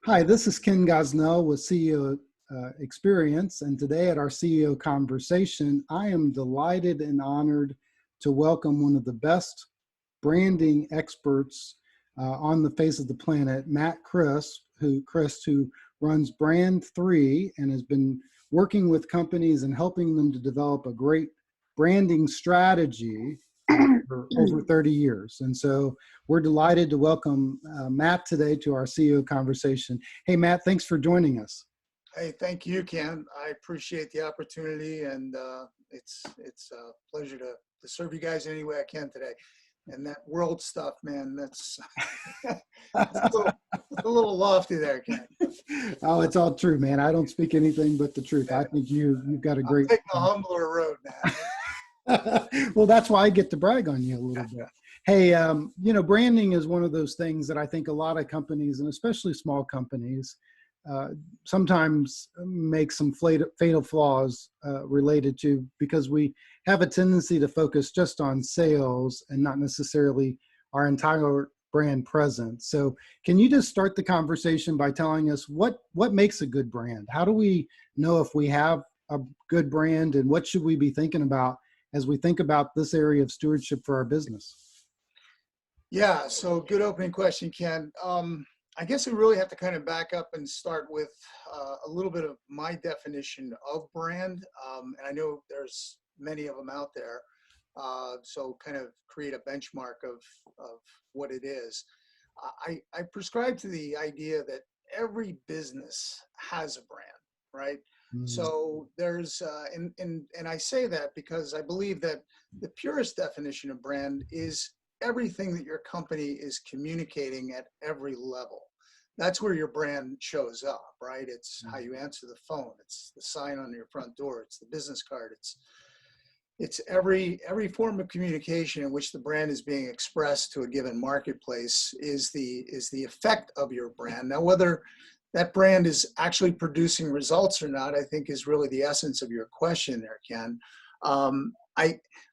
Hi, this is Ken Gosnell with CEO Experience, and today at our CEO Conversation, I am delighted and honored to welcome one of the best branding experts on the face of the planet, Matt Christ, who runs Brand3 and has been working with companies and helping them to develop a great branding strategy for over 30 years. And so we're delighted to welcome Matt today to our CEO Conversation. Hey, Matt, thanks for joining us. Hey, thank you, Ken. I appreciate the opportunity, and it's a pleasure to serve you guys any way I can today. And that world stuff, man, that's it's a little lofty there, Ken. Oh, it's all true, man. I don't speak anything but the truth. I think you've got a great. I'm taking a humbler road now. Well, that's why I get to brag on you a little bit. Hey, branding is one of those things that I think a lot of companies, and especially small companies, sometimes make some fatal flaws related to, because we have a tendency to focus just on sales and not necessarily our entire brand presence. So can you just start the conversation by telling us what makes a good brand? How do we know if we have a good brand, and what should we be thinking about as we think about this area of stewardship for our business? Yeah, so good opening question, Ken. I guess we really have to kind of back up and start with a little bit of my definition of brand. And I know there's many of them out there. So kind of create a benchmark of what it is. I prescribe to the idea that every business has a brand, right? So there's, and I say that because I believe that the purest definition of brand is everything that your company is communicating at every level. That's where your brand shows up, right? It's how you answer the phone. It's the sign on your front door. It's the business card. It's every form of communication in which the brand is being expressed to a given marketplace is the effect of your brand. Now, whether that brand is actually producing results or not, I think is really the essence of your question there, Ken.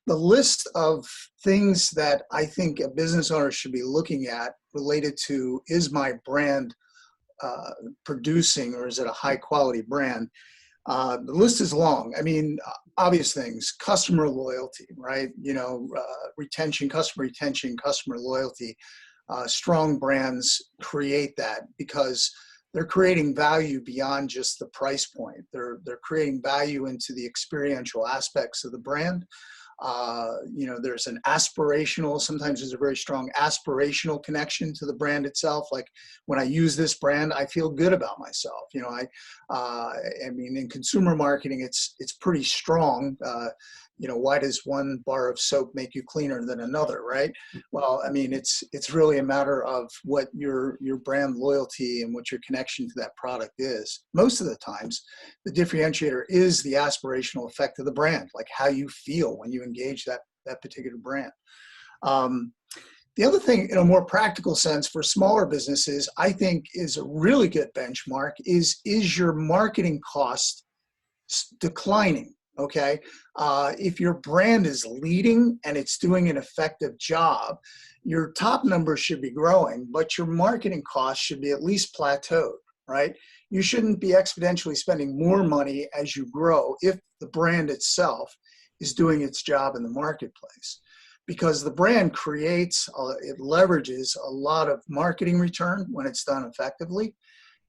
The list of things that I think a business owner should be looking at related to, is my brand producing, or is it a high quality brand? The list is long. I mean, obvious things: customer loyalty, right? Retention, customer loyalty. Strong brands create that because they're creating value beyond just the price point. They're creating value into the experiential aspects of the brand. There's an aspirational, sometimes there's a very strong aspirational connection to the brand itself. Like, when I use this brand, I feel good about myself. I mean, in consumer marketing, it's pretty strong. Why does one bar of soap make you cleaner than another, right? Well, I mean, it's really a matter of what your brand loyalty and what your connection to that product is. Most of the times, the differentiator is the aspirational effect of the brand, like how you feel when you engage that particular brand. The other thing, in a more practical sense for smaller businesses, I think is a really good benchmark is your marketing cost declining? Okay. If your brand is leading and it's doing an effective job, your top numbers should be growing, but your marketing costs should be at least plateaued, right? You shouldn't be exponentially spending more money as you grow if the brand itself is doing its job in the marketplace. Because the brand it leverages a lot of marketing return when it's done effectively.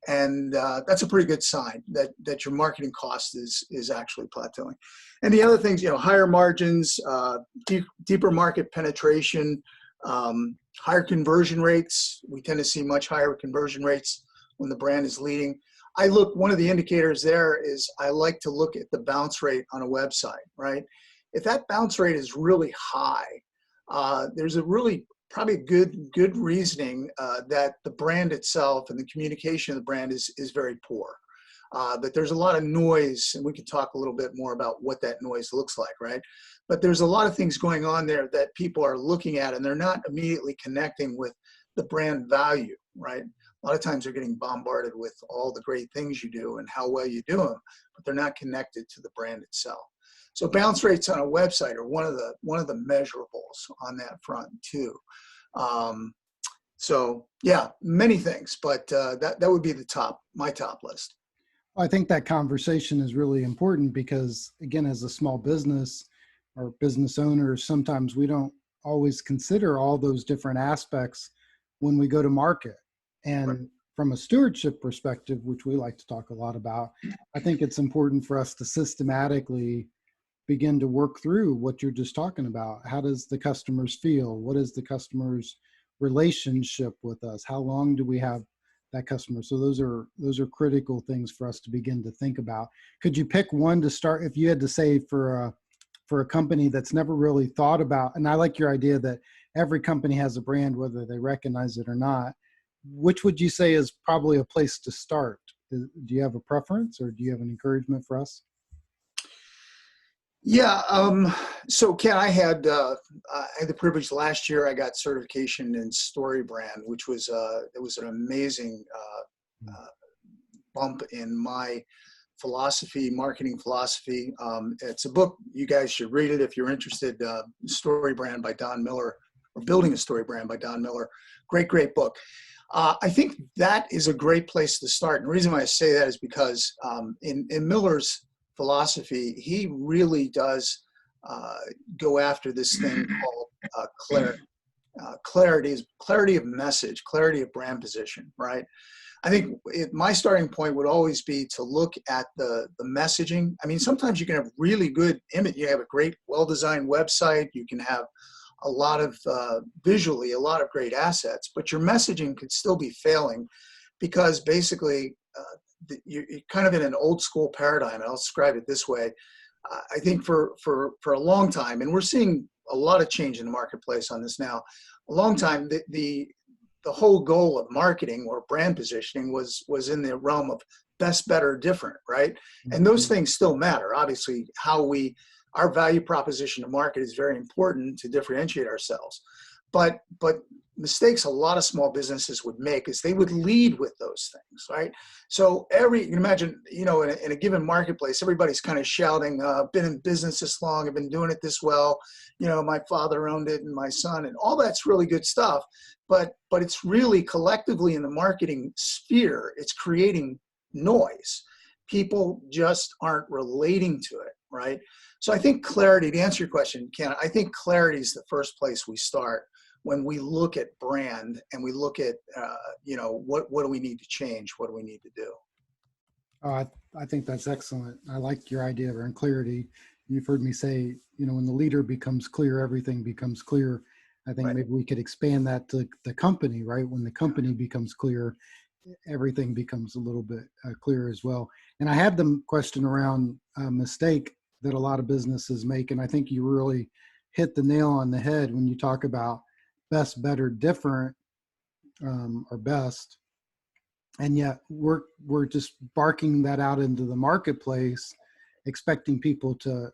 And that's a pretty good sign that your marketing cost is actually plateauing. And the other things, higher margins, deeper market penetration, higher conversion rates. We tend to see much higher conversion rates when the brand is leading. One of the indicators there is I like to look at the bounce rate on a website, right? If that bounce rate is really high, there's probably good reasoning that the brand itself and the communication of the brand is very poor. But there's a lot of noise, and we can talk a little bit more about what that noise looks like, right? But there's a lot of things going on there that people are looking at, and they're not immediately connecting with the brand value, right? A lot of times they're getting bombarded with all the great things you do and how well you do them, but they're not connected to the brand itself. So bounce rates on a website are one of the measurables on that front too. So yeah, many things, but that would be my top list. I think that conversation is really important because, again, as a small business or business owners, sometimes we don't always consider all those different aspects when we go to market. Right. And from a stewardship perspective, which we like to talk a lot about, I think it's important for us to systematically begin to work through what you're just talking about. How does the customers feel? What is the customer's relationship with us? How long do we have that customer? So those are critical things for us to begin to think about. Could you pick one to start if you had to say for a company that's never really thought about, and I like your idea that every company has a brand, whether they recognize it or not. Which would you say is probably a place to start? Do you have a preference or do you have an encouragement for us? Yeah. So Ken, I had the privilege last year. I got certification in Story Brand, which was it was an amazing bump in my marketing philosophy. It's a book. You guys should read it if you're interested. Story Brand by Don Miller, or Building a Story Brand by Don Miller. Great book. I think that is a great place to start. And the reason why I say that is because in Miller's philosophy, he really does go after this thing called clarity. Clarity of message, clarity of brand position, right? I think my starting point would always be to look at the messaging. I mean, sometimes you can have really good image. You have a great, well-designed website. You can have a lot of visually, a lot of great assets, but your messaging could still be failing because basically you're kind of in an old school paradigm. And I'll describe it this way. I think for a long time, and we're seeing a lot of change in the marketplace on this now. A long time, the whole goal of marketing or brand positioning was in the realm of best, better, different, right? And those things still matter. Obviously, our value proposition to market is very important to differentiate ourselves. But mistakes a lot of small businesses would make is they would lead with those things, right? So you can imagine, in a given marketplace, everybody's kind of shouting, been in business this long, I've been doing it this well, my father owned it and my son, and all that's really good stuff. But it's really collectively in the marketing sphere, it's creating noise. People just aren't relating to it, right? So I think clarity, to answer your question, Ken, I think clarity is the first place we start when we look at brand and we look at, what do we need to change? What do we need to do? I think that's excellent. I like your idea around clarity. You've heard me say, when the leader becomes clear, everything becomes clear. I think Right. maybe we could expand that to the company, right? When the company becomes clear, everything becomes a little bit clearer as well. And I have the question around a mistake that a lot of businesses make. And I think you really hit the nail on the head when you talk about best, better, different, or best. And yet we're just barking that out into the marketplace, expecting people to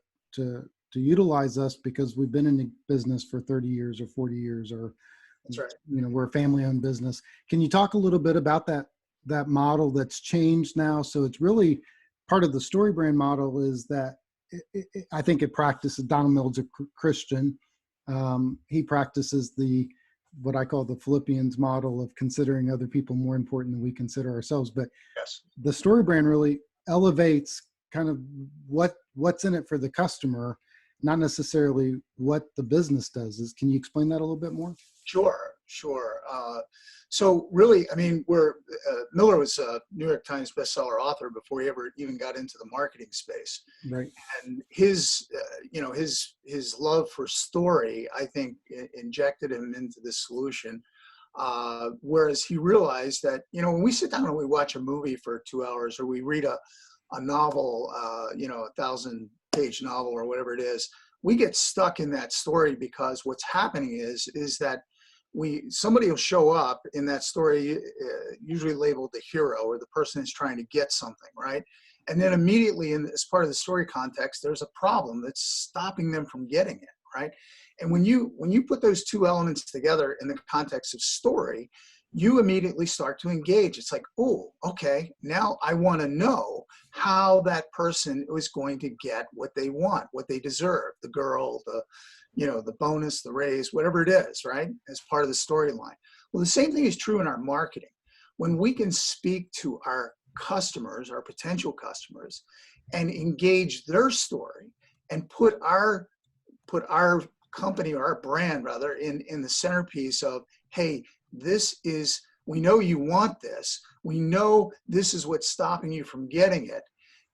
utilize us because we've been in the business for 30 years or 40 years, or That's right. we're a family-owned business. Can you talk a little bit about that model that's changed now? So it's really part of the story brand model is that I think it practices. Donald Miller's a Christian. He practices what I call the Philippians model of considering other people more important than we consider ourselves. But Yes. the story brand really elevates kind of what's in it for the customer, not necessarily what the business does. Can you explain that a little bit more? Sure. So really, I mean, Miller was a New York Times bestseller author before he ever even got into the marketing space. Right. And his love for story, I think, injected him into this solution. Whereas he realized that, when we sit down and we watch a movie for 2 hours, or we read a novel, a 1,000-page novel or whatever it is, we get stuck in that story because what's happening is that somebody will show up in that story, usually labeled the hero or the person who's trying to get something, right? And then immediately, as part of the story context, there's a problem that's stopping them from getting it, right? And when you put those two elements together in the context of story, you immediately start to engage. It's like, oh, okay, now I want to know how that person is going to get what they want, what they deserve, the girl, the bonus, the raise, whatever it is, right? As part of the storyline. Well, the same thing is true in our marketing. When we can speak to our customers, our potential customers, and engage their story and put our company or our brand rather in the centerpiece of, hey, this is, we know you want this. We know this is what's stopping you from getting it.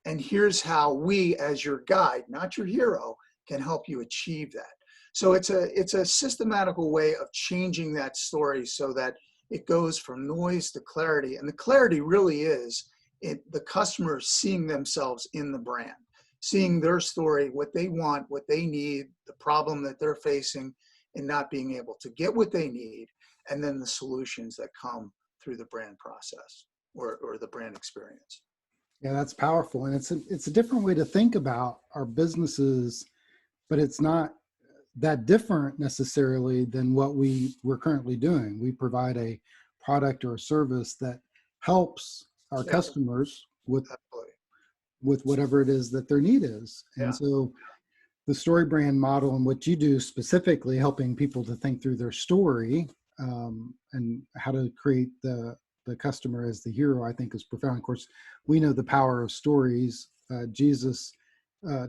And here's how we, as your guide, not your hero, can help you achieve that. So it's a systematical way of changing that story so that it goes from noise to clarity. And the clarity really is the customer seeing themselves in the brand, seeing their story, what they want, what they need, the problem that they're facing, and not being able to get what they need, and then the solutions that come through the brand process or the brand experience. Yeah, that's powerful. And it's a different way to think about our businesses, but it's not that different necessarily than what we're currently doing. We provide a product or a service that helps our Yeah, customers absolutely. with whatever it is that their need is. And Yeah, so the story brand model and what you do specifically, helping people to think through their story, and how to create the customer as the hero, I think is profound. Of course, we know the power of stories. Jesus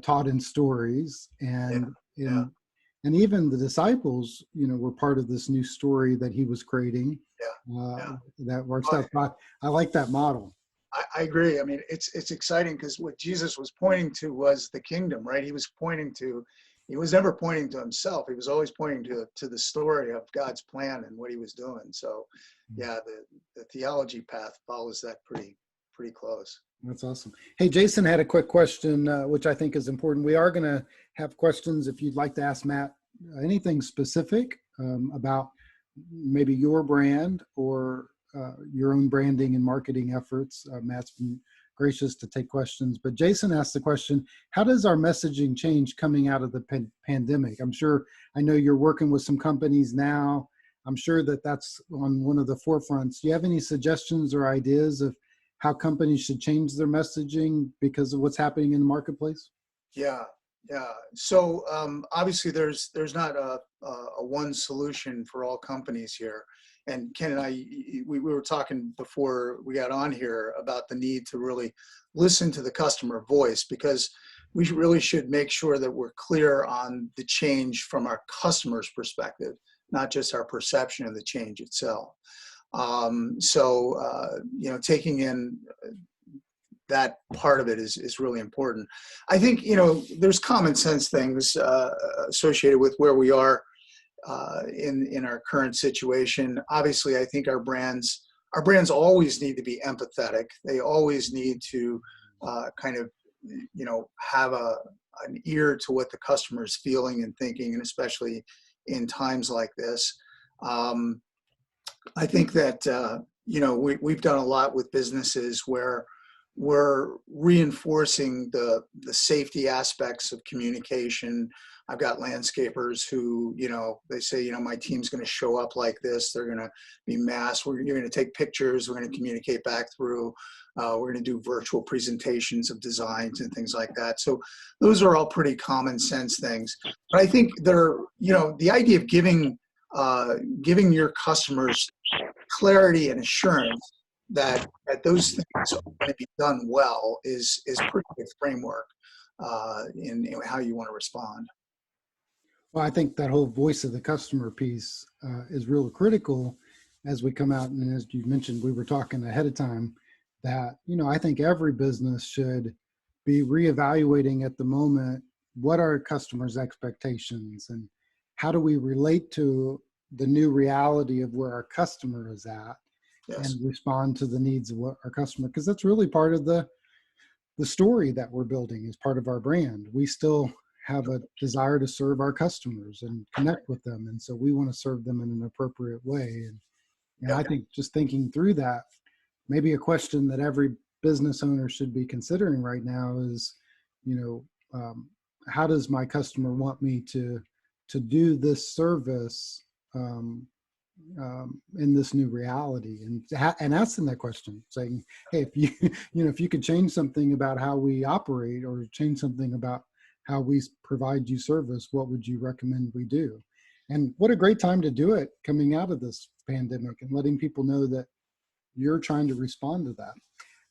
taught in stories, yeah, and yeah, and even the disciples, were part of this new story that he was creating. yeah, Uh, yeah. that works Well, out. I like that model. I agree. I mean, it's exciting because what Jesus was pointing to was the kingdom, right? He was never pointing to himself. He was always pointing to the story of God's plan and what he was doing. So, yeah, the theology path follows that pretty close. That's awesome. Hey, Jason had a quick question, which I think is important. We are going to have questions if you'd like to ask Matt anything specific about maybe your brand or your own branding and marketing efforts. Matt's been gracious to take questions. But Jason asked the question, how does our messaging change coming out of the pandemic? I know you're working with some companies now. I'm sure that that's on one of the forefronts. Do you have any suggestions or ideas of how companies should change their messaging because of what's happening in the marketplace? Yeah, yeah. So obviously, there's not a one solution for all companies here. And Ken and we were talking before we got on here about the need to really listen to the customer voice, because we really should make sure that we're clear on the change from our customer's perspective, not just our perception of the change itself. Taking in that part of it is really important. I think, there's common sense things associated with where we are in our current situation. Obviously, I think our brands always need to be empathetic. They always need to kind of, have an ear to what the customer is feeling and thinking, and especially in times like this. I think that we've done a lot with businesses where we're reinforcing the safety aspects of communication. I've got landscapers who, they say, my team's going to show up like this. They're going to be masked. You're going to take pictures. We're going to communicate back through. We're going to do virtual presentations of designs and things like that. So those are all pretty common sense things. But I think the idea of giving your customers clarity and assurance that those things are going to be done well is pretty good framework in how you want to respond. Well, I think that whole voice of the customer piece is real critical as we come out. And as you mentioned, we were talking ahead of time that, I think every business should be reevaluating at the moment, what are customers' expectations and how do we relate to the new reality of where our customer is at, Yes. and respond to the needs of what our customer, because that's really part of the story that we're building as part of our brand. We still have a desire to serve our customers and connect with them. And so we want to serve them in an appropriate way. And Yeah. I think just thinking through that, maybe a question that every business owner should be considering right now is, how does my customer want me to do this service in this new reality, and asking that question, saying, hey, if you if you could change something about how we operate or change something about how we provide you service, what would you recommend we do? And what a great time to do it coming out of this pandemic and letting people know that you're trying to respond to that.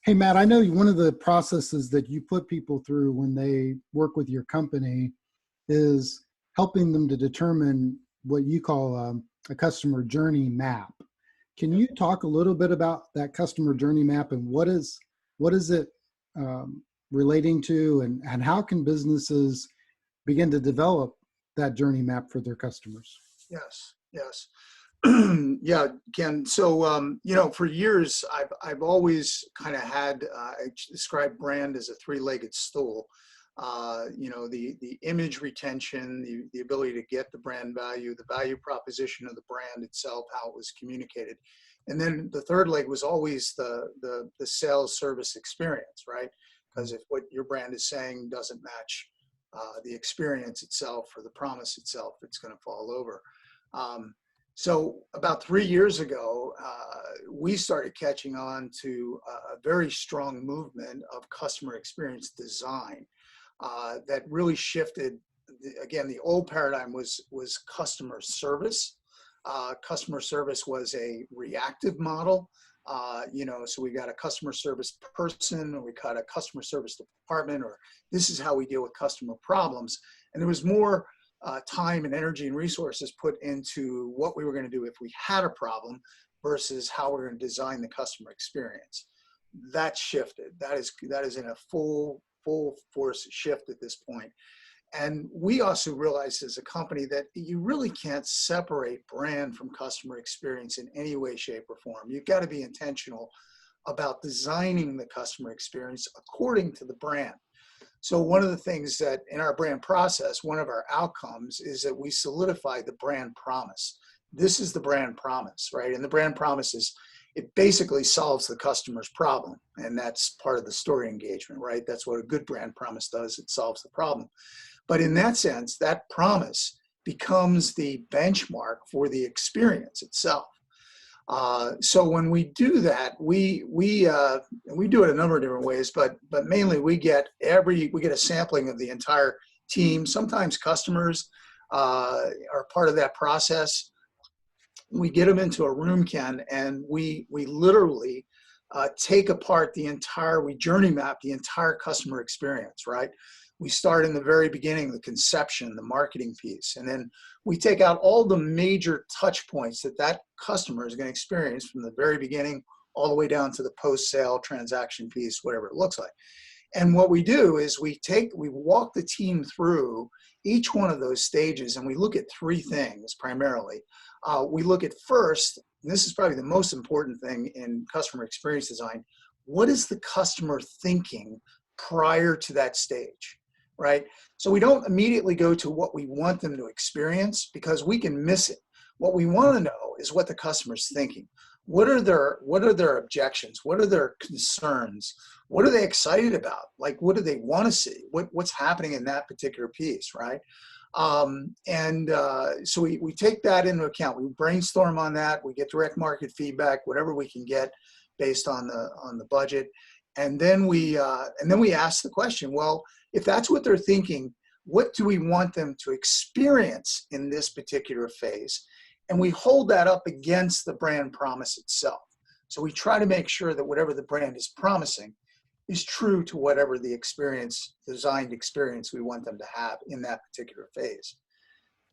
Hey, Matt, I know one of the processes that you put people through when they work with your company is helping them to determine what you call a customer journey map. Can you talk a little bit about that customer journey map and what is it relating to, and how can businesses begin to develop that journey map for their customers? Yes, yes. Yeah, Ken. So, for years, I've always kind of had, I describe brand as a three-legged stool. The image retention, the ability to get the brand value, the value proposition of the brand itself, how it was communicated. And then the third leg was always the sales service experience, right? Because if what your brand is saying doesn't match the experience itself or the promise itself, it's going to fall over. So about 3 years ago, we started catching on to a very strong movement of customer experience design that really shifted. Again, the old paradigm was customer service. Customer service was a reactive model. So we got a customer service person, or we got a customer service department, or this is how we deal with customer problems. And there was more time and energy and resources put into what we were going to do if we had a problem versus how we're going to design the customer experience. That shifted. That is in a full force shift at this point. And we also realized as a company that you really can't separate brand from customer experience in any way, shape, or form. You've got to be intentional about designing the customer experience according to the brand. So one of the things that in our brand process, one of our outcomes is that we solidify the brand promise. This is the brand promise, right? And the brand promise it basically solves the customer's problem. And that's part of the story engagement, right? That's what a good brand promise does. It solves the problem. But in that sense, that promise becomes the benchmark for the experience itself. So when we do that, we do it a number of different ways, but mainly we get a sampling of the entire team. Sometimes customers are part of that process. We get them into a room, Ken, and we literally take apart we journey map the entire customer experience, right? We start in the very beginning, the conception, the marketing piece, and then we take out all the major touch points that customer is going to experience from the very beginning all the way down to the post-sale transaction piece, whatever it looks like. And what we do is we walk the team through each one of those stages, and we look at three things primarily. We look at first, and this is probably the most important thing in customer experience design, what is the customer thinking prior to that stage? Right? So we don't immediately go to what we want them to experience because we can miss it. What we want to know is what the customer's thinking. What are their objections? What are their concerns? What are they excited about? Like, what do they want to see? What's happening in that particular piece, right? So we take that into account. We brainstorm on that. We get direct market feedback, whatever we can get based on the budget. And then we ask the question, well, if that's what they're thinking, what do we want them to experience in this particular phase? And we hold that up against the brand promise itself. So we try to make sure that whatever the brand is promising is true to whatever the designed experience we want them to have in that particular phase.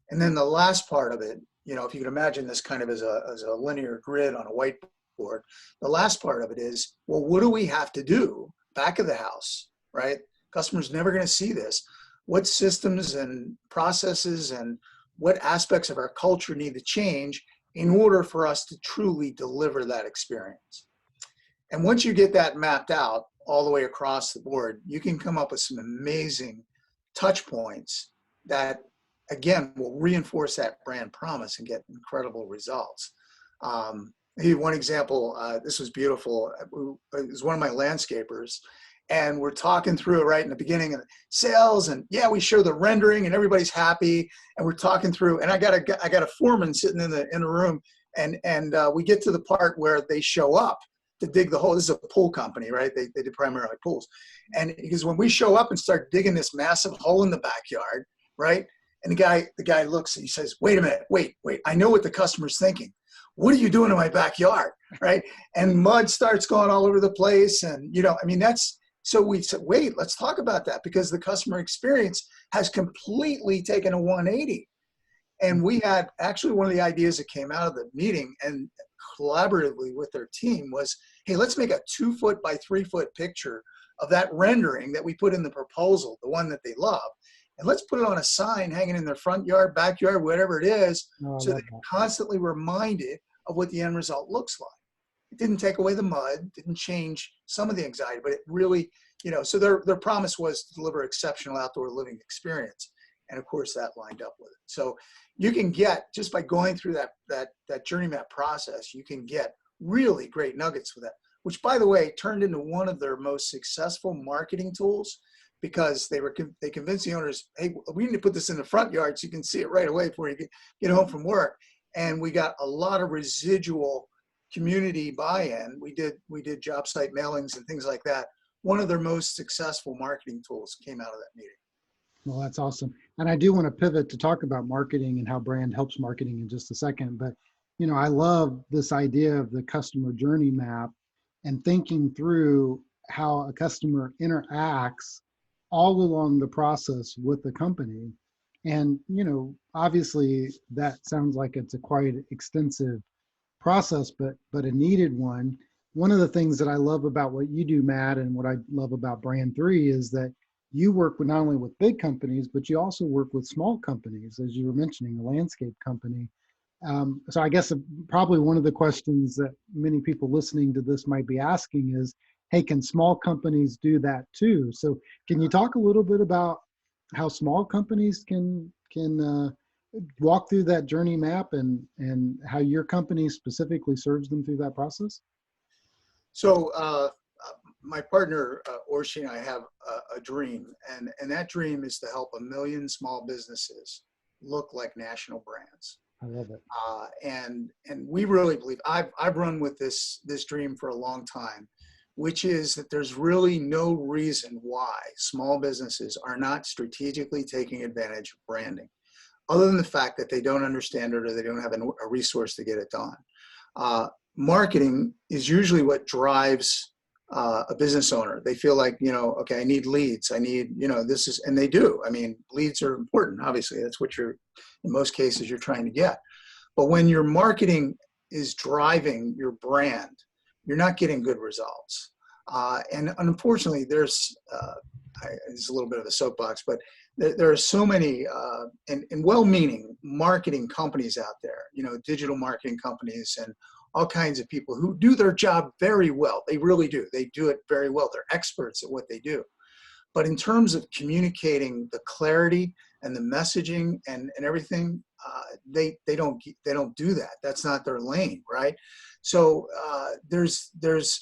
And then the last part of it, if you can imagine this kind of as a linear grid on a whiteboard, the last part of it is, well, what do we have to do back of the house, right? Customer's never going to see this. What systems and processes and what aspects of our culture need to change in order for us to truly deliver that experience? And once you get that mapped out all the way across the board, you can come up with some amazing touch points that, again, will reinforce that brand promise and get incredible results. Maybe one example, this was beautiful. It was one of my landscapers, and we're talking through it right in the beginning of sales, and yeah, we show the rendering, and everybody's happy, and we're talking through. And I got a foreman sitting in the room, and we get to the part where they show up to dig the hole. This is a pool company, right? They do primarily pools, and because when we show up and start digging this massive hole in the backyard, right? And the guy looks and he says, "Wait a minute, wait! I know what the customer's thinking. what are you doing in my backyard, right? And mud starts going all over the place. And, I mean, so we said, wait, let's talk about that, because the customer experience has completely taken a 180. And we had actually, one of the ideas that came out of the meeting and collaboratively with their team was, hey, let's make a 2-foot by 3-foot picture of that rendering that we put in the proposal, the one that they love. And let's put it on a sign hanging in their front yard, backyard, whatever it is, so they're constantly reminded of what the end result looks like. It didn't take away the mud, didn't change some of the anxiety, but it really, so their promise was to deliver exceptional outdoor living experience. And of course that lined up with it. So you can get, just by going through that journey map process, you can get really great nuggets with that, which, by the way, turned into one of their most successful marketing tools, because they convinced the owners, hey, we need to put this in the front yard so you can see it right away before you get home from work. And we got a lot of residual community buy-in. We did job site mailings and things like that. One of their most successful marketing tools came out of that meeting. Well, that's awesome. And I do want to pivot to talk about marketing and how brand helps marketing in just a second. But, I love this idea of the customer journey map and thinking through how a customer interacts all along the process with the company. And, obviously that sounds like it's a quite extensive process, but a needed one. One of the things that I love about what you do, Matt, and what I love about Brand3 is that you work with not only with big companies, but you also work with small companies, as you were mentioning, a landscape company. So I guess probably one of the questions that many people listening to this might be asking is, hey, can small companies do that too? So can you talk a little bit about how small companies can walk through that journey map and how your company specifically serves them through that process? So my partner, Orshi, and I have a dream, and that dream is to help 1 million small businesses look like national brands. I love it. And we really believe, I've run with this dream for a long time, which is that there's really no reason why small businesses are not strategically taking advantage of branding, other than the fact that they don't understand it or they don't have a resource to get it done. Marketing is usually what drives a business owner. They feel like, okay, I need leads. I need, and they do. I mean, leads are important. Obviously, that's what in most cases, you're trying to get. But when your marketing is driving your brand, you're not getting good results. And unfortunately, there's a little bit of a soapbox, but there are so many and well-meaning marketing companies out there, digital marketing companies and all kinds of people who do their job very well. They really do. They do it very well. They're experts at what they do. But in terms of communicating the clarity and the messaging and everything, they don't do that. That's not their lane, right? So there's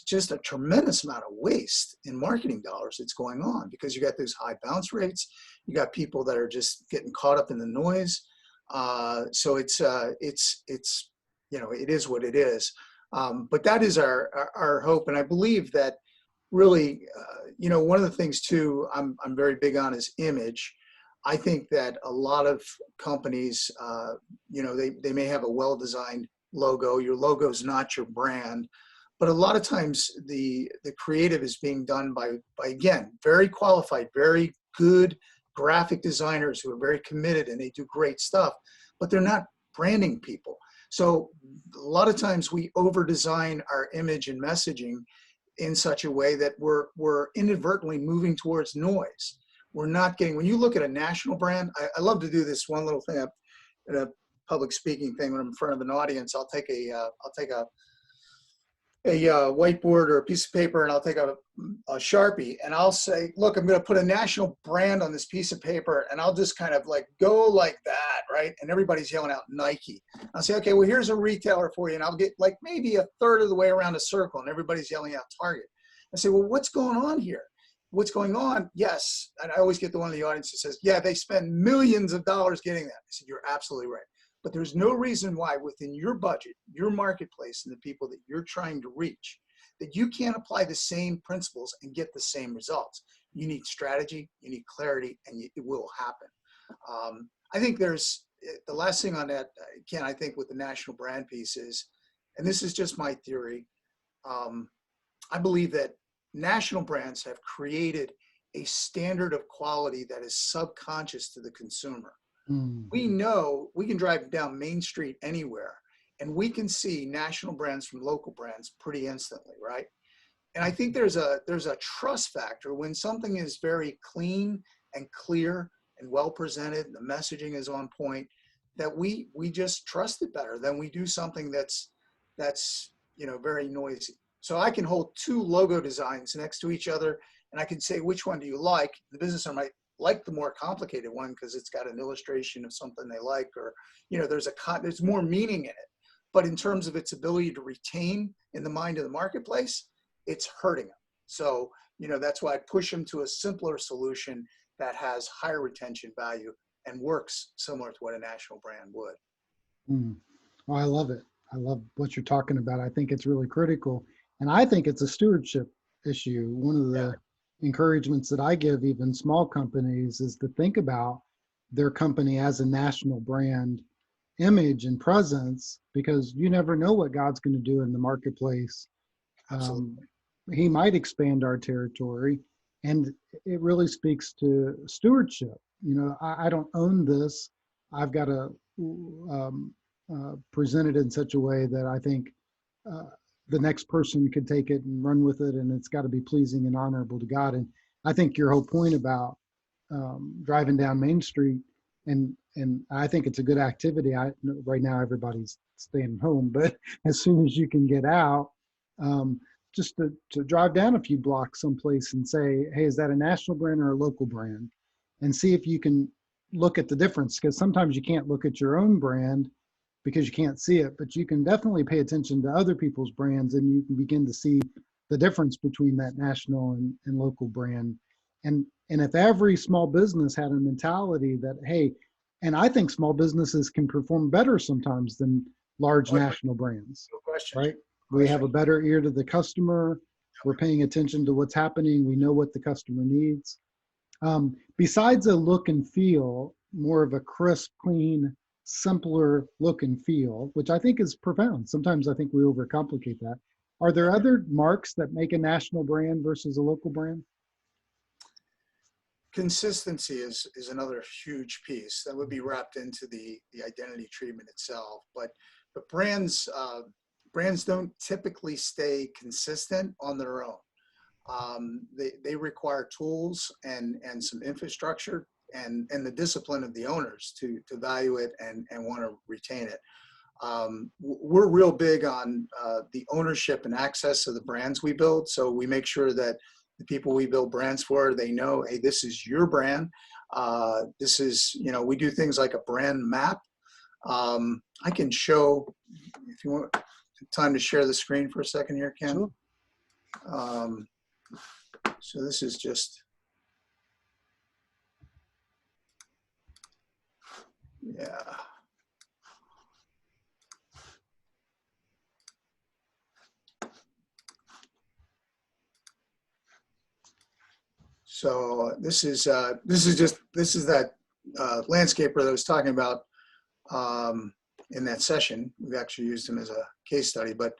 just a tremendous amount of waste in marketing dollars that's going on, because you got those high bounce rates. You got people that are just getting caught up in the noise. So it's it is what it is. But that is our hope, and I believe that really, one of the things too I'm very big on is image. I think that a lot of companies, they may have a well-designed logo. Your logo is not your brand, but a lot of times the creative is being done by again, very qualified, very good graphic designers who are very committed and they do great stuff, but they're not branding people. So a lot of times we over-design our image and messaging in such a way that we're inadvertently moving towards noise. We're not getting, when you look at a national brand, I love to do this one little thing in a public speaking thing when I'm in front of an audience. I'll take a whiteboard or a piece of paper, and I'll take a Sharpie, and I'll say, look, I'm going to put a national brand on this piece of paper, and I'll just kind of like go like that, right? And everybody's yelling out Nike. I'll say, okay, well, here's a retailer for you, and I'll get like maybe a third of the way around a circle, and everybody's yelling out Target. I say, well, what's going on here? What's going on? Yes. And I always get the one in the audience that says, yeah, they spend millions of dollars getting that. I said, you're absolutely right. But there's no reason why within your budget, your marketplace, and the people that you're trying to reach, that you can't apply the same principles and get the same results. You need strategy, you need clarity, and it will happen. I think there's, the last thing on that, Ken, I think with the national brand piece is, and this is just my theory, I believe that national brands have created a standard of quality that is subconscious to the consumer. Mm. We know we can drive down Main Street anywhere and we can see national brands from local brands pretty instantly, right? And I think there's a trust factor when something is very clean and clear and well presented, the messaging is on point, that we just trust it better than we do something that's very noisy. So I can hold two logo designs next to each other and I can say, which one do you like? The business owner might like the more complicated one because it's got an illustration of something they like, or there's more meaning in it. But in terms of its ability to retain in the mind of the marketplace, it's hurting them. So that's why I push them to a simpler solution that has higher retention value and works similar to what a national brand would. Mm. Well, I love it. I love what you're talking about. I think it's really critical. And I think it's a stewardship issue. One of the encouragements that I give even small companies is to think about their company as a national brand image and presence, because you never know what God's going to do in the marketplace. Absolutely. He might expand our territory. And it really speaks to stewardship. I don't own this. I've got to present it in such a way that I think the next person could take it and run with it, and it's got to be pleasing and honorable to God. And I think your whole point about driving down Main Street, and I think it's a good activity. Right now everybody's staying home, but as soon as you can get out, just to drive down a few blocks someplace and say, hey, is that a national brand or a local brand? And see if you can look at the difference, because sometimes you can't look at your own brand because you can't see it, but you can definitely pay attention to other people's brands and you can begin to see the difference between that national and local brand. And if every small business had a mentality that, hey, and I think small businesses can perform better sometimes than large national brands, No question. right? We have a better ear to the customer. We're paying attention to what's happening. We know what the customer needs. Besides a look and feel, more of a crisp, clean, simpler look and feel, which I think is profound. Sometimes I think we overcomplicate that. Are there other marks that make a national brand versus a local brand? Consistency is another huge piece that would be wrapped into the identity treatment itself. But brands don't typically stay consistent on their own. They require tools and some infrastructure and the discipline of the owners to value it and want to retain it. We're real big on the ownership and access of the brands we build. So we make sure that the people we build brands for, they know, hey, this is your brand. This is, we do things like a brand map. I can show, if you want time to share the screen for a second here, Ken. Sure. So this is just, yeah. So this is that landscaper that I was talking about in that session. We've actually used him as a case study, but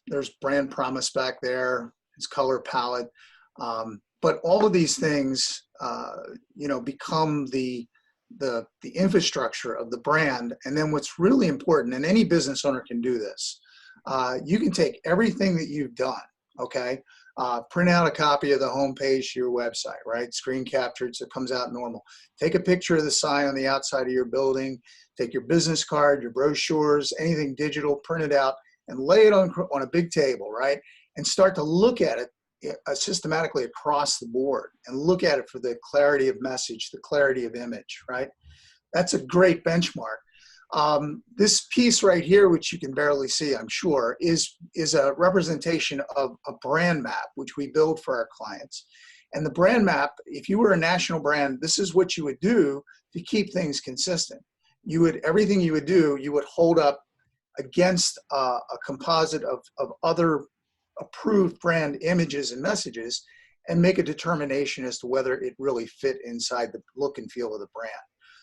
there's brand promise back there, his color palette. But all of these things, become the infrastructure of the brand. And then what's really important, and any business owner can do this, you can take everything that you've done, okay? Print out a copy of the homepage to your website, right? Screen captured so it comes out normal. Take a picture of the sign on the outside of your building. Take your business card, your brochures, anything digital, print it out and lay it on a big table, right? And start to look at it systematically across the board and look at it for the clarity of message, the clarity of image, right? That's a great benchmark. This piece right here, which you can barely see, I'm sure, is a representation of a brand map, which we build for our clients. And the brand map, if you were a national brand, this is what you would do to keep things consistent. Everything you would do, you would hold up against a composite of other approved brand images and messages and make a determination as to whether it really fit inside the look and feel of the brand.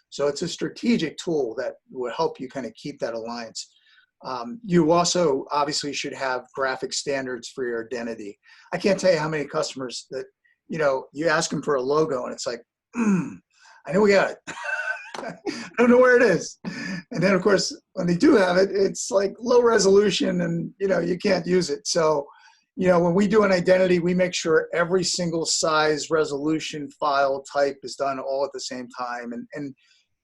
So it's a strategic tool that will help you kind of keep that alliance. You also obviously should have graphic standards for your identity. I can't tell you how many customers that, you ask them for a logo and it's like, I know we got it. I don't know where it is. And then of course, when they do have it, it's like low resolution and, you can't use it. So, when we do an identity, we make sure every single size, resolution, file type is done all at the same time. And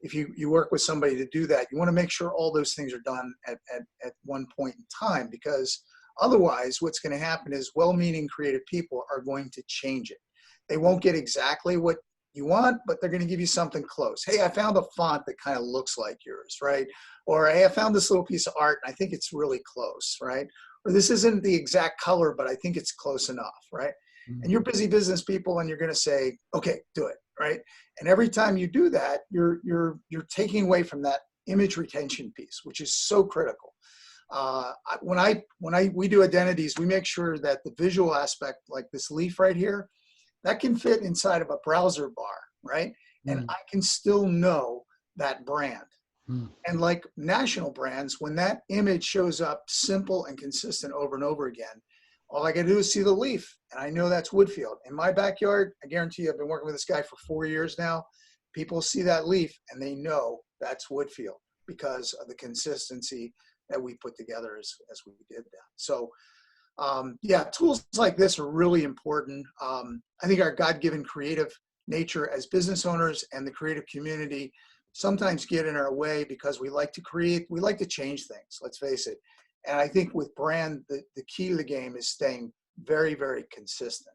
if you work with somebody to do that, you want to make sure all those things are done at one point in time, because otherwise what's going to happen is well-meaning creative people are going to change it. They won't get exactly what you want, but they're going to give you something close. Hey, I found a font that kind of looks like yours, right? Or hey, I found this little piece of art and I think it's really close, right? Or this isn't the exact color, but I think it's close enough, right? And you're busy business people and you're going to say, okay, do it, right? And every time you do that, you're taking away from that image retention piece, which is so critical. We do identities, we make sure that the visual aspect, like this leaf right here, that can fit inside of a browser bar, right? And I can still know that brand. And like national brands, when that image shows up simple and consistent over and over again, all I got to do is see the leaf, and I know that's Woodfield. In my backyard, I guarantee you, I've been working with this guy for 4 years now. People see that leaf, and they know that's Woodfield because of the consistency that we put together as we did that. So, yeah, tools like this are really important. I think our God-given creative nature as business owners and the creative community sometimes get in our way because we like to create, we like to change things, let's face it. And I think with brand, the key to the game is staying very, very consistent.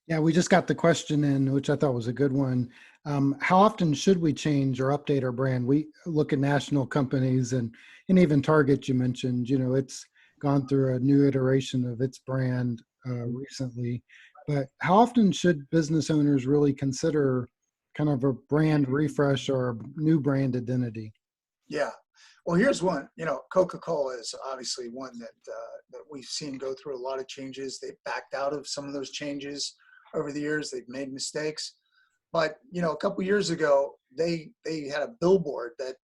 Yeah, we just got the question in, which I thought was a good one. How often should we change or update our brand? We look at national companies and even Target, you mentioned, it's gone through a new iteration of its brand recently. But how often should business owners really consider kind of a brand refresh or a new brand identity? Yeah. Well, here's one. Coca-Cola is obviously one that we've seen go through a lot of changes. They've backed out of some of those changes over the years. They've made mistakes. But, a couple years ago, they had a billboard that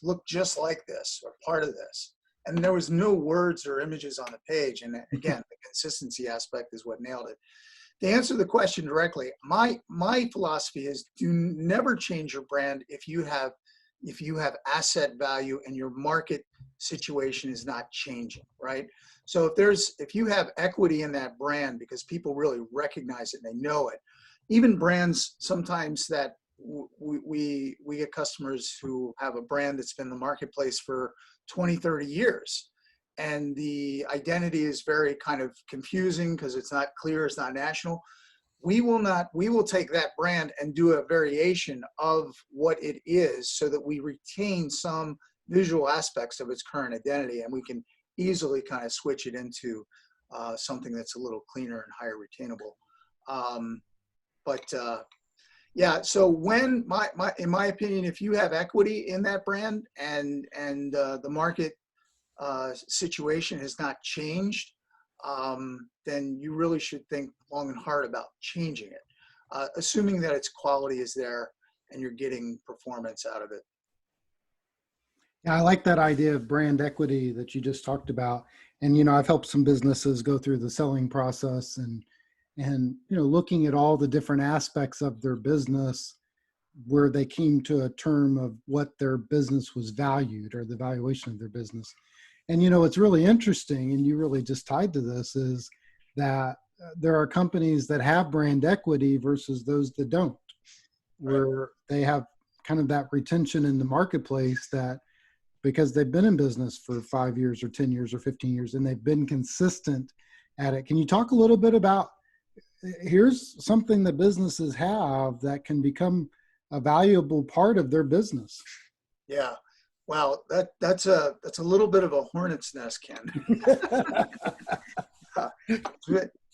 looked just like this or part of this. And there was no words or images on the page. And again, the consistency aspect is what nailed it. To answer the question directly, my philosophy is never change your brand if you have asset value and your market situation is not changing, right? So if you have equity in that brand because people really recognize it and they know it, even brands sometimes that we get customers who have a brand that's been in the marketplace for 20, 30 years. And the identity is very kind of confusing because it's not clear, it's not national. We will take that brand and do a variation of what it is so that we retain some visual aspects of its current identity, and we can easily kind of switch it into something that's a little cleaner and higher retainable. Yeah, so when in my opinion, if you have equity in that brand and the market situation has not changed, then you really should think long and hard about changing it, assuming that its quality is there and you're getting performance out of it. Yeah, I like that idea of brand equity that you just talked about. And, I've helped some businesses go through the selling process and looking at all the different aspects of their business where they came to a term of what their business was valued or the valuation of their business. And, what's really interesting, and you really just tied to this, is that there are companies that have brand equity versus those that don't, where they have kind of that retention in the marketplace that because they've been in business for 5 years or 10 years or 15 years, and they've been consistent at it. Can you talk a little bit about, here's something that businesses have that can become a valuable part of their business? Yeah. Wow, that's a little bit of a hornet's nest, Ken.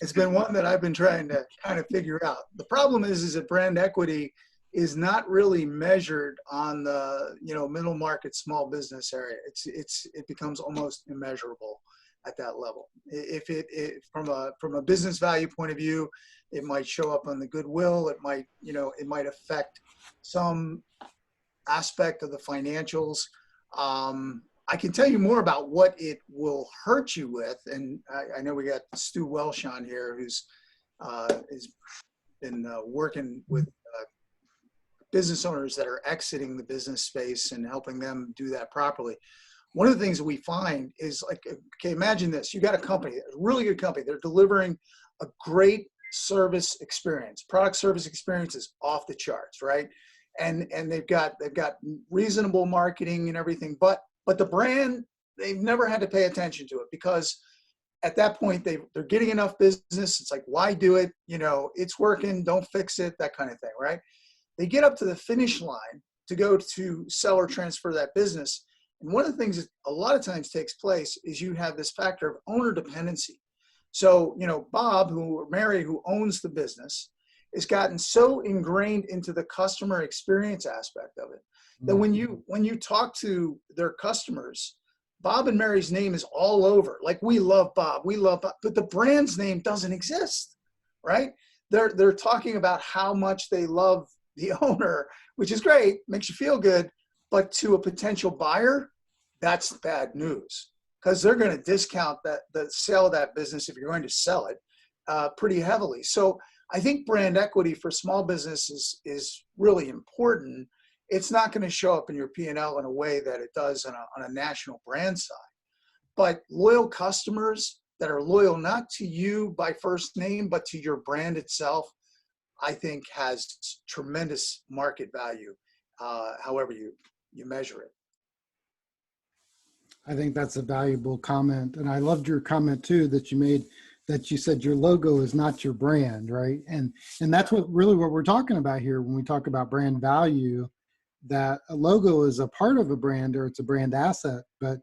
It's been one that I've been trying to kind of figure out. The problem is that brand equity is not really measured on the middle market small business area. It becomes almost immeasurable at that level. If from a business value point of view, it might show up on the goodwill. It might affect some aspect of the financials. I can tell you more about what it will hurt you with. And I know we got Stu Welsh on here, who's has been working with business owners that are exiting the business space and helping them do that properly. One of the things that we find is like, okay, imagine this. You got a company, a really good company. They're delivering a great service experience. Product service experience is off the charts, right? And they've got reasonable marketing and everything, but the brand, they've never had to pay attention to it because at that point they're getting enough business. It's like, why do it? You know, it's working, don't fix it, that kind of thing, right? They get up to the finish line to go to sell or transfer that business. And one of the things that a lot of times takes place is you have this factor of owner dependency. So, you know, Bob, Mary, who owns the business, has gotten so ingrained into the customer experience aspect of it that when you talk to their customers, Bob and Mary's name is all over. Like, we love Bob, but the brand's name doesn't exist, right? They're talking about how much they love the owner, which is great, makes you feel good, but to a potential buyer, that's bad news because they're going to discount the sale of that business if you're going to sell it pretty heavily. So I think brand equity for small business is really important. It's not going to show up in your P&L in a way that it does on a national brand side. But loyal customers that are loyal not to you by first name, but to your brand itself, I think has tremendous market value, however you measure it. I think that's a valuable comment. And I loved your comment too, that you made, that you said your logo is not your brand, right? And that's what we're talking about here when we talk about brand value, that a logo is a part of a brand or it's a brand asset, but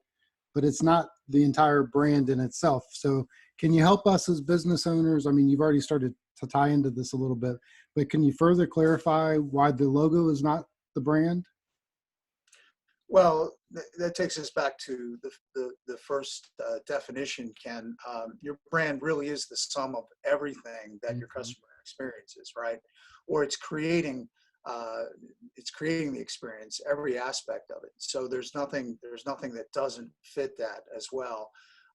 it's not the entire brand in itself. So can you help us as business owners? I mean, you've already started to tie into this a little bit, but can you further clarify why the logo is not the brand? Well, that takes us back to the first definition, Ken. Your brand really is the sum of everything that your customer experiences, right? Or it's creating the experience, every aspect of it. So there's nothing that doesn't fit that as well.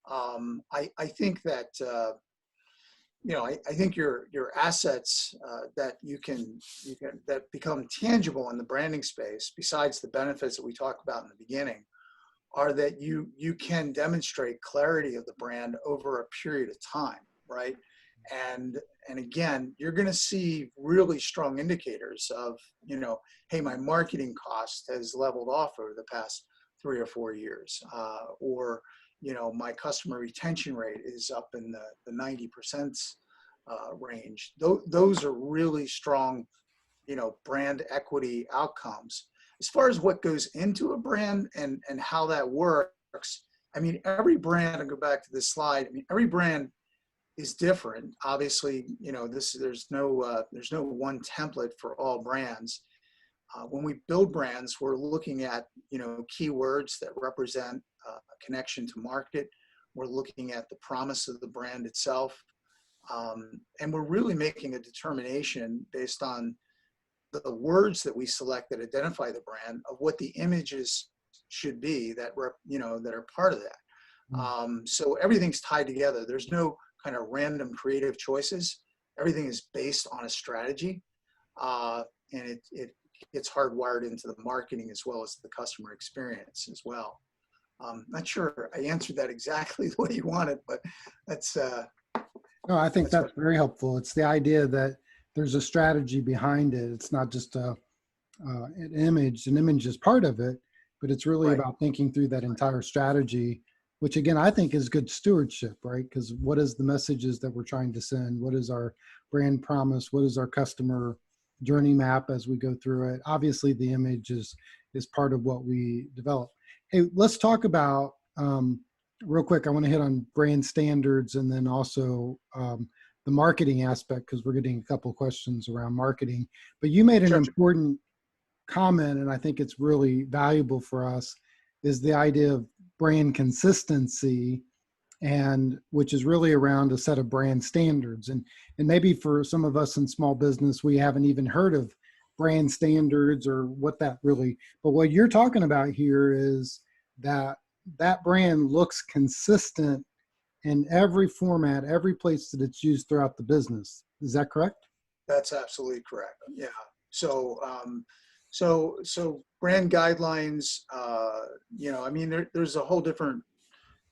I think that I think your assets that you can that become tangible in the branding space, besides the benefits that we talked about in the beginning, are that you can demonstrate clarity of the brand over a period of time, right? And again, you're going to see really strong indicators of, hey, my marketing cost has leveled off over the past 3 or 4 years, or my customer retention rate is up in the 90% range. Those are really strong, brand equity outcomes. As far as what goes into a brand and how that works, I mean, every brand, I'll go back to this slide, I mean, every brand is different. Obviously, there's no one template for all brands. When we build brands, we're looking at, keywords that represent a connection to market. We're looking at the promise of the brand itself. And we're really making a determination based on the words that we select that identify the brand of what the images should be that are part of that. So everything's tied together. There's no kind of random creative choices. Everything is based on a strategy, and it gets hardwired into the marketing as well as the customer experience as well. Not sure I answered that exactly the way you wanted, but that's. No, I think that's very helpful. It's the idea that there's a strategy behind it. It's not just an image. An image is part of it, but it's really about thinking through that entire strategy, which again, I think is good stewardship, right? Because what is the messages that we're trying to send? What is our brand promise? What is our customer journey map as we go through it? Obviously, the image is part of what we develop. Hey, let's talk about, real quick, I want to hit on brand standards and then also the marketing aspect, because we're getting a couple of questions around marketing. But you made an important comment, and I think it's really valuable for us, is the idea of brand consistency, and which is really around a set of brand standards. And maybe for some of us in small business, we haven't even heard of brand standards or what that really, but what you're talking about here is that that brand looks consistent in every format, every place that it's used throughout the business. Is that correct? That's absolutely correct. Yeah. So, so brand guidelines, I mean, there's a whole different,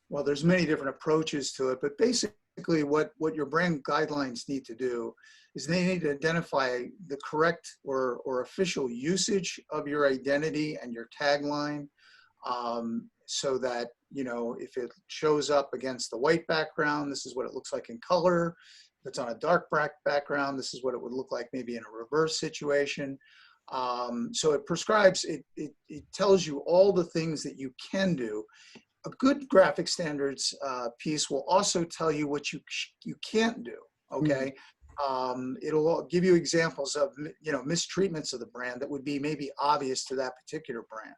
well, there's many different approaches to it, but basically what your brand guidelines need to do is they need to identify the correct or official usage of your identity and your tagline, so that, if it shows up against the white background, this is what it looks like in color. If it's on a dark background, this is what it would look like maybe in a reverse situation. So it prescribes, it tells you all the things that you can do. A good graphic standards piece will also tell you what you can't do. Okay. It'll give you examples of mistreatments of the brand that would be maybe obvious to that particular brand.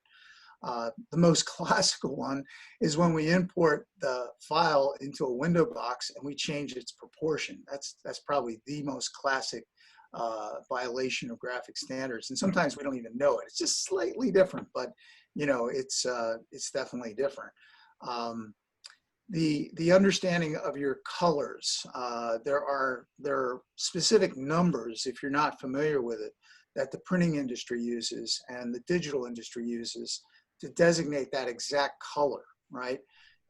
The most classical one is when we import the file into a window box and we change its proportion. That's probably the most classic violation of graphic standards. And sometimes we don't even know it. It's just slightly different, but it's definitely different. The understanding of your colors. There are specific numbers, if you're not familiar with it, that the printing industry uses and the digital industry uses to designate that exact color, right?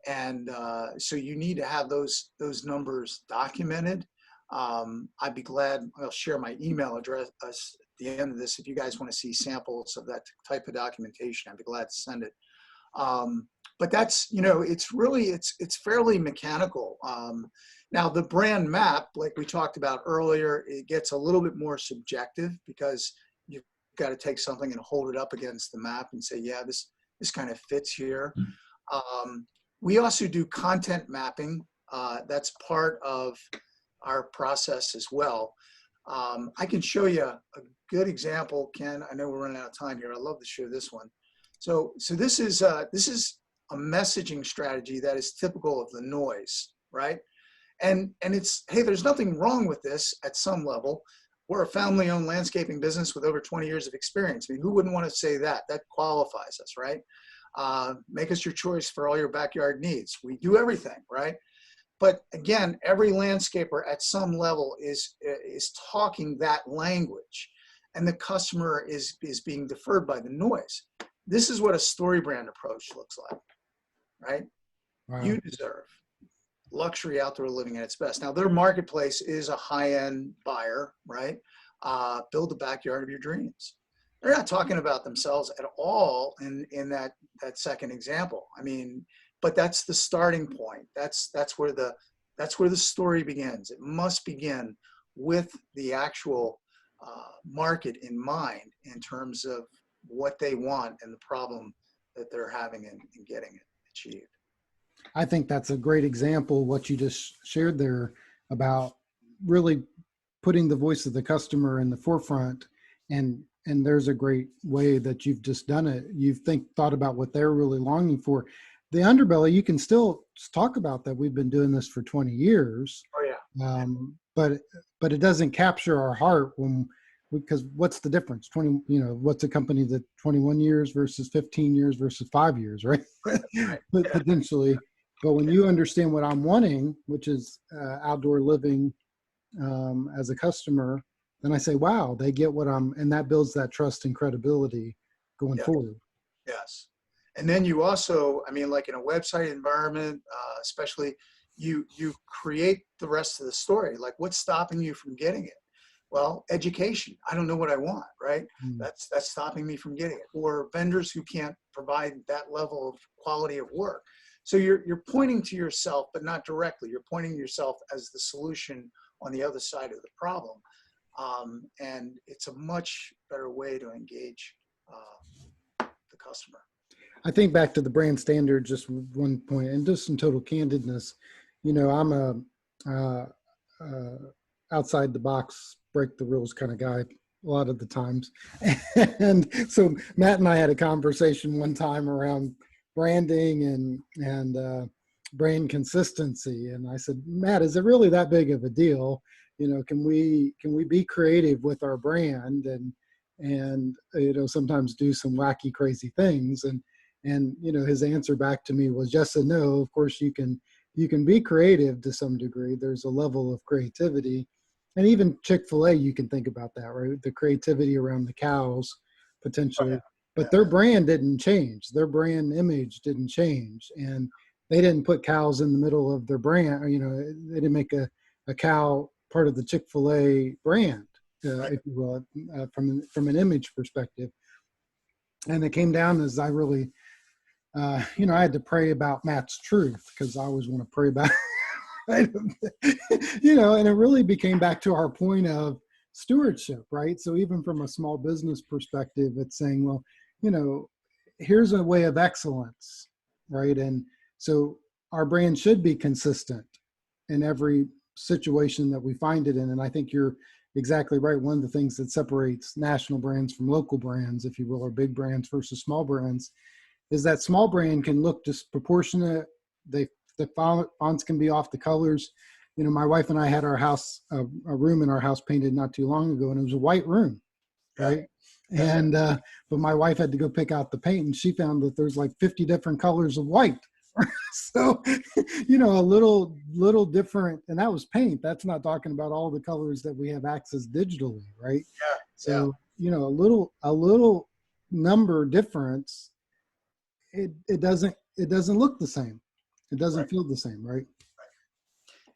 And so you need to have those numbers documented. I'd be glad, I'll share my email address at the end of this. If you guys want to see samples of that type of documentation, I'd be glad to send it. But that's, it's fairly mechanical. Now the brand map, like we talked about earlier, it gets a little bit more subjective because you've got to take something and hold it up against the map and say, yeah, this kind of fits here. We also do content mapping. That's part of our process as well. I can show you a good example, Ken. I know we're running out of time here. I'd love to share this one. So this is a messaging strategy that is typical of the noise, right? And it's, hey, there's nothing wrong with this at some level. We're a family-owned landscaping business with over 20 years of experience. I mean, who wouldn't want to say that? That qualifies us, right? Make us your choice for all your backyard needs. We do everything, right? But again, every landscaper at some level is talking that language, and the customer is being deferred by the noise. This is what a story brand approach looks like, right? Wow. You deserve luxury outdoor living at its best. Now, their marketplace is a high-end buyer, right? Build the backyard of your dreams. They're not talking about themselves at all in that second example. I mean, but that's the starting point. That's where the story begins. It must begin with the actual market in mind in terms of what they want and the problem that they're having in getting it achieved. I think that's a great example, what you just shared there, about really putting the voice of the customer in the forefront. And there's a great way that you've just done it. You've thought about what they're really longing for. The underbelly, you can still talk about that. We've been doing this for 20 years. Oh yeah. But it doesn't capture our heart because what's the difference? What's a company that 21 years versus 15 years versus 5 years, right? Right. But potentially. But when you understand what I'm wanting, which is outdoor living as a customer, then I say, wow, they get what and that builds that trust and credibility going forward. Yes. And then you also, I mean, like in a website environment, especially, you create the rest of the story. Like, what's stopping you from getting it? Well, education. I don't know what I want, right? That's stopping me from getting it. Or vendors who can't provide that level of quality of work. So you're pointing to yourself, but not directly. You're pointing to yourself as the solution on the other side of the problem. And it's a much better way to engage the customer. I think back to the brand standard, just one point, and just in total candidness, I'm a outside the box, break the rules kind of guy a lot of the times. And so Matt and I had a conversation one time around branding and brand consistency. And I said, Matt, is it really that big of a deal? Can we be creative with our brand and sometimes do some wacky, crazy things? And, his answer back to me was yes and no. Of course, you can be creative to some degree. There's a level of creativity. And even Chick-fil-A, you can think about that, right? The creativity around the cows, Oh, yeah. potentially. Yeah. But their brand didn't change. Their brand image didn't change. And they didn't put cows in the middle of their brand. They didn't make a cow part of the Chick-fil-A brand, Right. if you will, from an image perspective. And it came down as I really, I had to pray about Matt's truth because I always want to pray about and it really became back to our point of stewardship, right? So even from a small business perspective, it's saying, well, you know, here's a way of excellence, right? And so our brand should be consistent in every situation that we find it in. And I think you're exactly right. One of the things that separates national brands from local brands, if you will, or big brands versus small brands, is that small brand can look disproportionate. The fonts can be off, the colors. My wife and I had our house, a room in our house painted not too long ago, and it was a white room, Yeah. right? Yeah. And but my wife had to go pick out the paint, and she found that there's like 50 different colors of white. So, a little different, and that was paint. That's not talking about all the colors that we have access digitally, right? Yeah. Yeah. So, a little number difference, it doesn't look the same. It doesn't Right. feel the same, right?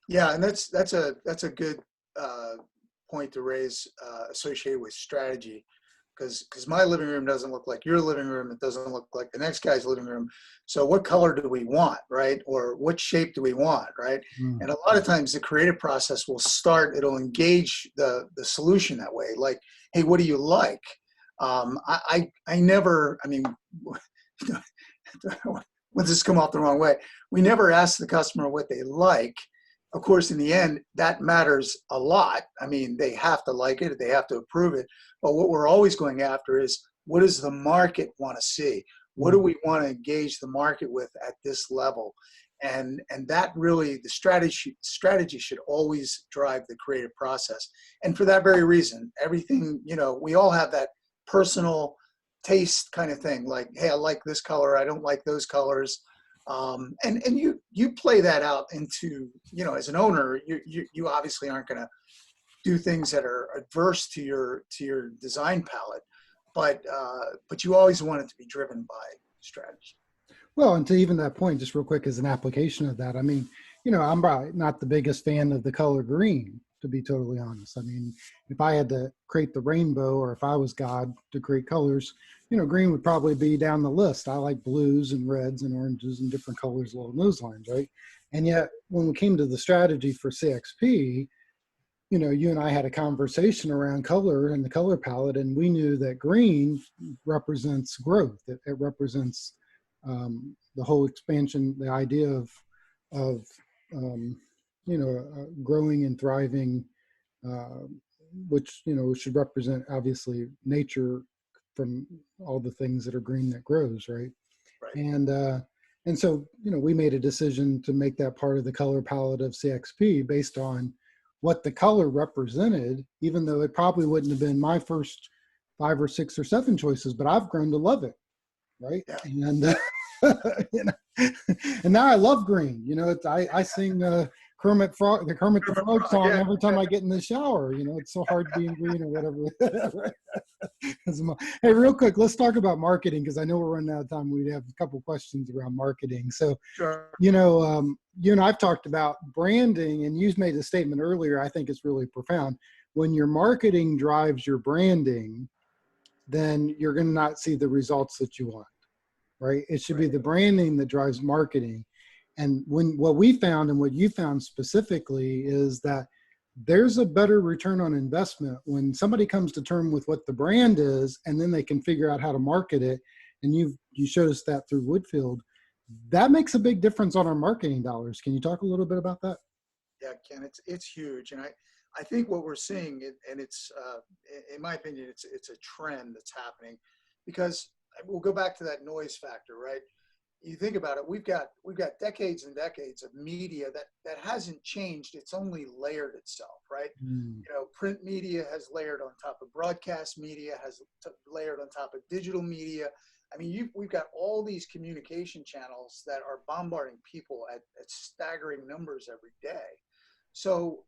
Yeah, and that's a good point to raise associated with strategy, because my living room doesn't look like your living room. It doesn't look like the next guy's living room. So what color do we want, right? Or what shape do we want, right? Mm. And a lot of times the creative process will start. It'll engage the solution that way. Like, hey, what do you like? I never. I mean, let this come off the wrong way. We never ask the customer what they like. Of course, in the end, that matters a lot. I mean, they have to like it, they have to approve it. But what we're always going after is, what does the market want to see? What do Mm. we want to engage the market with at this level? And that really, the strategy should always drive the creative process. And for that very reason, everything, we all have that personal taste kind of thing. Like, hey, I like this color, I don't like those colors. And you play that out into, as an owner, you obviously aren't going to do things that are adverse to your design palette, but you always want it to be driven by strategy. Well, and to even that point, just real quick, as an application of that, I mean, I'm probably not the biggest fan of the color green, to be totally honest. I mean, if I had to create the rainbow, or if I was God to create colors, green would probably be down the list. I like blues and reds and oranges and different colors along those lines, right? And yet, when we came to the strategy for CXP, you and I had a conversation around color and the color palette, and we knew that green represents growth. It represents the whole expansion, the idea of um, growing and thriving, uh, which should represent obviously nature from all the things that are green that grows, right? Right. And so we made a decision to make that part of the color palette of CXP based on what the color represented, even though it probably wouldn't have been my first 5 or 6 or 7 choices, but I've grown to love it, right? Yeah. And and now I love green. I sing Kermit the Frog song Yeah. every time I get in the shower. It's so hard being green or whatever. Hey, real quick, let's talk about marketing, because I know we're running out of time. We have a couple questions around marketing. So, Sure. you and I've talked about branding, and you've made a statement earlier. I think it's really profound. When your marketing drives your branding, then you're going to not see the results that you want, right? It should be the branding that drives marketing. And what we found, and what you found specifically, is that there's a better return on investment when somebody comes to term with what the brand is, and then they can figure out how to market it. And you showed us that through Woodfield. That makes a big difference on our marketing dollars. Can you talk a little bit about that? Yeah, Ken, it's huge, and I think what we're seeing, and it's in my opinion, it's a trend that's happening, because we'll go back to that noise factor, right? You think about it, we've got decades and decades of media that hasn't changed. It's only layered itself, right? Mm. Print media has layered on top of broadcast media, has layered on top of digital media. I mean, we've got all these communication channels that are bombarding people at staggering numbers every day. So,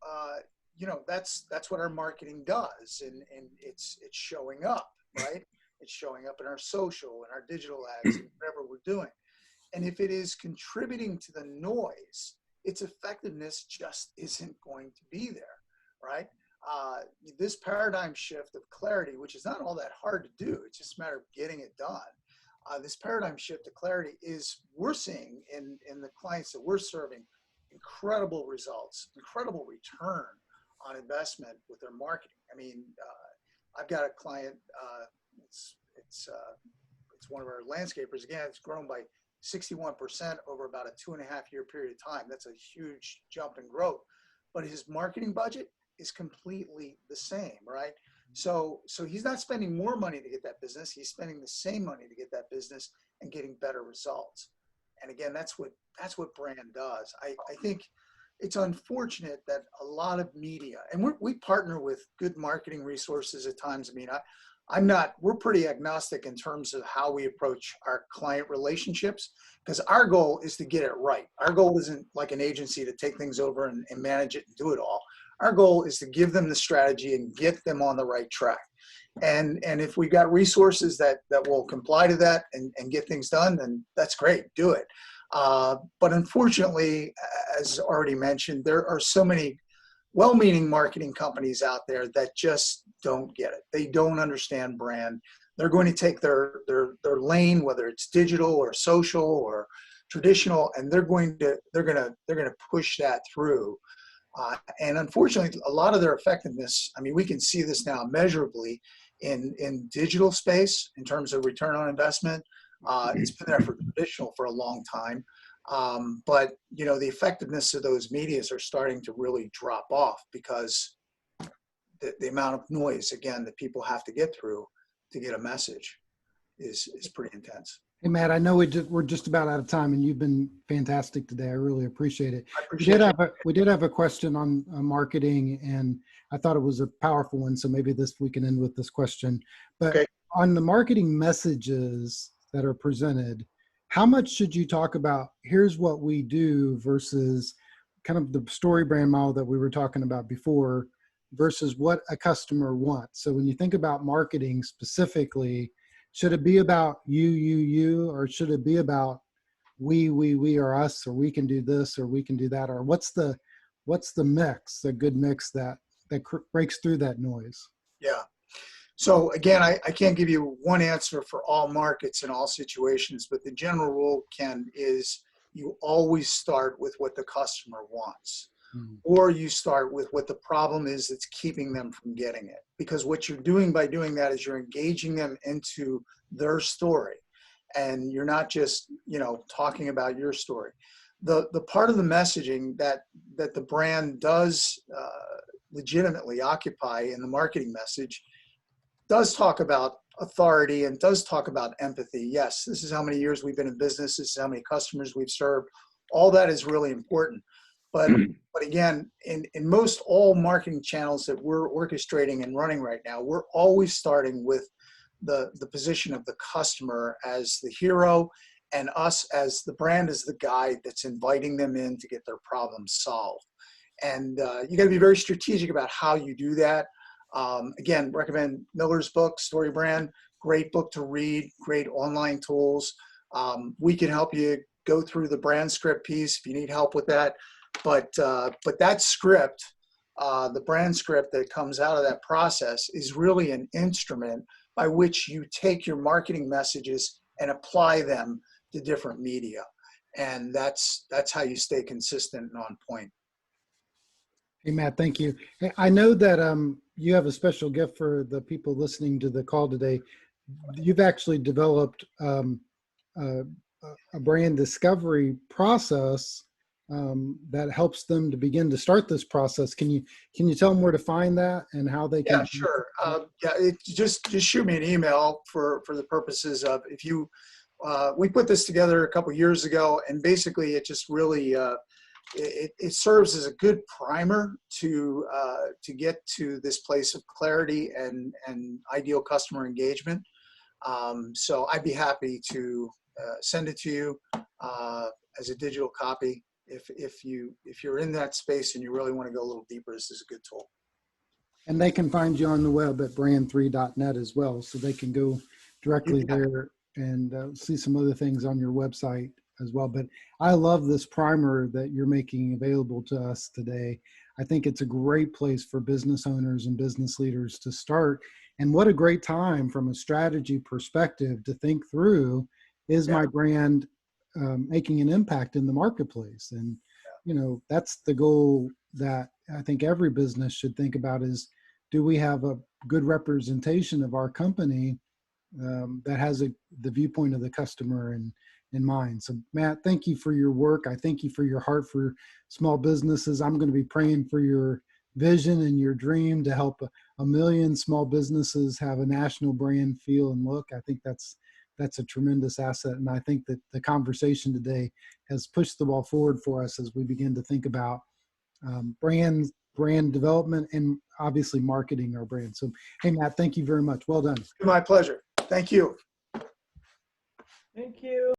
that's what our marketing does, and it's showing up, right? It's showing up in our social and our digital ads and whatever we're doing. And if it is contributing to the noise, its effectiveness just isn't going to be there, right? This paradigm shift of clarity, which is not all that hard to do, it's just a matter of getting it done. This paradigm shift to clarity is, we're seeing in the clients that we're serving, incredible results, incredible return on investment with their marketing. I mean, I've got a client, it's one of our landscapers. Again, it's grown by 61% over about a 2.5-year period of time. That's a huge jump in growth, but his marketing budget is completely the same, right? So he's not spending more money to get that business. He's spending the same money to get that business and getting better results. And again, that's what brand does. I think it's unfortunate that a lot of media, and we partner with good marketing resources at times. I mean, we're pretty agnostic in terms of how we approach our client relationships, because our goal is to get it right. Our goal isn't like an agency to take things over and manage it and do it all. Our goal is to give them the strategy and get them on the right track. And if we've got resources that will comply to that and get things done, then that's great, do it. But unfortunately, as already mentioned, there are so many well-meaning marketing companies out there that just don't get it. They don't understand brand. They're going to take their lane, whether it's digital or social or traditional, and they're going to push that through. And unfortunately, a lot of their effectiveness, I mean, we can see this now measurably in digital space in terms of return on investment. It's been there for traditional for a long time. But the effectiveness of those medias are starting to really drop off, because the amount of noise, again, that people have to get through to get a message is pretty intense. Hey, Matt, I know we're just about out of time, and you've been fantastic today. I really appreciate it. I appreciate we did have a question on marketing, and I thought it was a powerful one. So maybe we can end with this question. But okay. On the marketing messages that are presented, how much should you talk about, here's what we do, versus kind of the story brand model that we were talking about before, versus what a customer wants? So when you think about marketing specifically, should it be about you, or should it be about we, or us, or we can do this, or we can do that? Or what's the mix, a good mix that breaks through that noise? Yeah. So again, I can't give you one answer for all markets in all situations, but the general rule, Ken, is you always start with what the customer wants. Or you start with what the problem is that's keeping them from getting it. Because what you're doing by doing that is you're engaging them into their story. And you're not just, talking about your story. The part of the messaging that the brand does legitimately occupy in the marketing message does talk about authority and does talk about empathy. Yes, this is how many years we've been in business. This is how many customers we've served. All that is really important. But again, in most all marketing channels that we're orchestrating and running right now, we're always starting with the position of the customer as the hero, and us as the brand as the guide that's inviting them in to get their problems solved. And you got to be very strategic about how you do that. Again, recommend Miller's book, Story Brand. Great book to read, great online tools. We can help you go through the brand script piece if you need help with that. But that script, the brand script that comes out of that process, is really an instrument by which you take your marketing messages and apply them to different media. And that's how you stay consistent and on point. Hey, Matt, thank you. Hey, I know that you have a special gift for the people listening to the call today. You've actually developed a brand discovery process that helps them to begin to start this process. Can you tell them where to find that and how they can? Yeah, sure. Just shoot me an email for the purposes of, if you, we put this together a couple years ago, and basically it just really, it serves as a good primer to get to this place of clarity and ideal customer engagement. So I'd be happy to send it to you as a digital copy. If you're in that space and you really want to go a little deeper, this is a good tool. And they can find you on the web at brand3.net as well. So they can go directly there and see some other things on your website as well. But I love this primer that you're making available to us today. I think it's a great place for business owners and business leaders to start. And what a great time from a strategy perspective to think through, is my brand making an impact in the marketplace? And, you know, that's the goal that I think every business should think about is, do we have a good representation of our company that has the viewpoint of the customer in mind? So Matt, thank you for your work. I thank you for your heart for small businesses. I'm going to be praying for your vision and your dream to help a million small businesses have a national brand feel and look. I think that's a tremendous asset. And I think that the conversation today has pushed the ball forward for us as we begin to think about brand development, and obviously marketing our brand. So, hey, Matt, thank you very much. Well done. My pleasure. Thank you. Thank you.